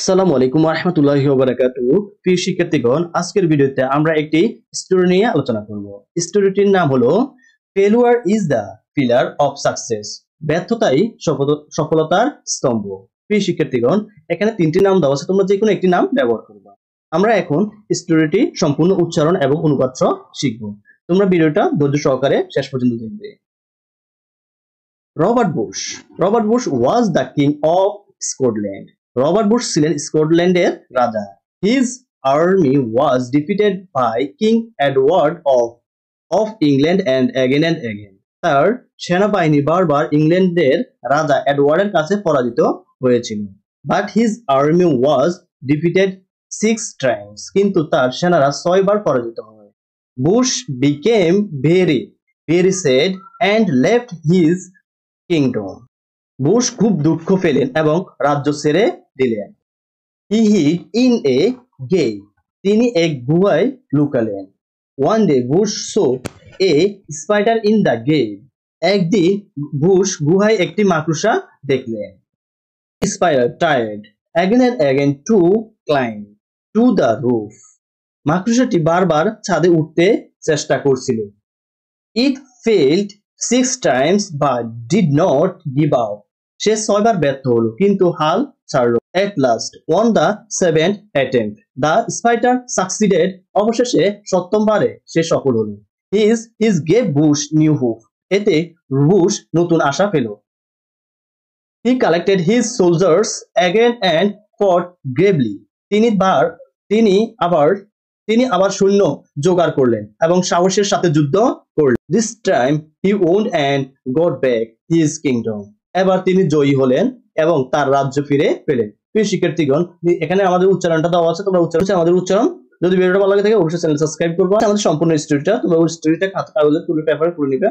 আসসালামু আলাইকুম ওয়া রাহমাতুল্লাহি ওয়া বারাকাতুহু। প্রিয় শিক্ষার্থীগণ, আজকের ভিডিওতে আমরা একটি স্টোরি নিয়ে আলোচনা করব। স্টোরিটির নাম হলো failure is the pillar of success. ব্যর্থতাই সফলতার স্তম্ভ। প্রিয় শিক্ষার্থীগণ, এখানে তিনটি নাম দেওয়া আছে, তোমরা যে কোনো একটি নাম ব্যবহার করবে। আমরা এখন স্টোরিটি সম্পূর্ণ উচ্চারণ এবং অনুবাদ শিখব। তোমরা ভিডিওটা ধৈর্য সহকারে শেষ পর্যন্ত দেখবে। Robert Bush was the king of Scotland. Robert Bush ছিলেন স্কটল্যান্ডের রাজা। His army was defeated by King Edward of England and again. তার সেনাবাহিনী বারবার ইংল্যান্ডের রাজা এডওয়ার্ডের কাছে পরাজিত হয়েছিল। But his army was defeated 6 times. কিন্তু তার সেনারা 6 বার পরাজিত হয়। Bush became very sad and left his kingdom. Bush খুব দুঃখ পেলেন এবং রাজ্য ছেড়ে দিলেন। He hid in A cave. তিনি এক গুহায় লুকালেন। One day Bush saw a spider in the cave. একদিন বুশ গুহায় একটি মাকড়সা দেখলেন। Spider tried again and again to climb to the roof. মাকড়সাটি বারবার ছাদে উঠতে চেষ্টা করছিল। It failed 6 times but did not give up. সে 6 বার ব্যর্থ হলো কিন্তু হাল ছাড়ল। At last on the 7th attempt the spider succeeded. অবশেষে 7ম বারে সে সফল হলো। His gave Bush new hope. এতে বুশ নতুন আশা পেল। He collected his soldiers again and fought bravely. তিনি আবার সৈন্য জোগাড় করলেন এবং সাহসের সাথে যুদ্ধ করলেন। This time he won and got back his kingdom. এবার তিনি জয়ী হলেন এবং তার রাজ্য ফিরে পেলেন। প্রিয় শিক্ষার্থীগণ, এখানে আমাদের উচ্চারণটা দেওয়া আছে, তোমরা আমাদের উচ্চারণ। যদি ভিডিওটা ভালো লাগে থাকে অবশ্যই চ্যানেল সাবস্ক্রাইব করবে। আমাদের সম্পূর্ণ স্টোরিটা তোমরা ওই স্টোরিটা কাগজে তুলে পেপারে করে নিবে।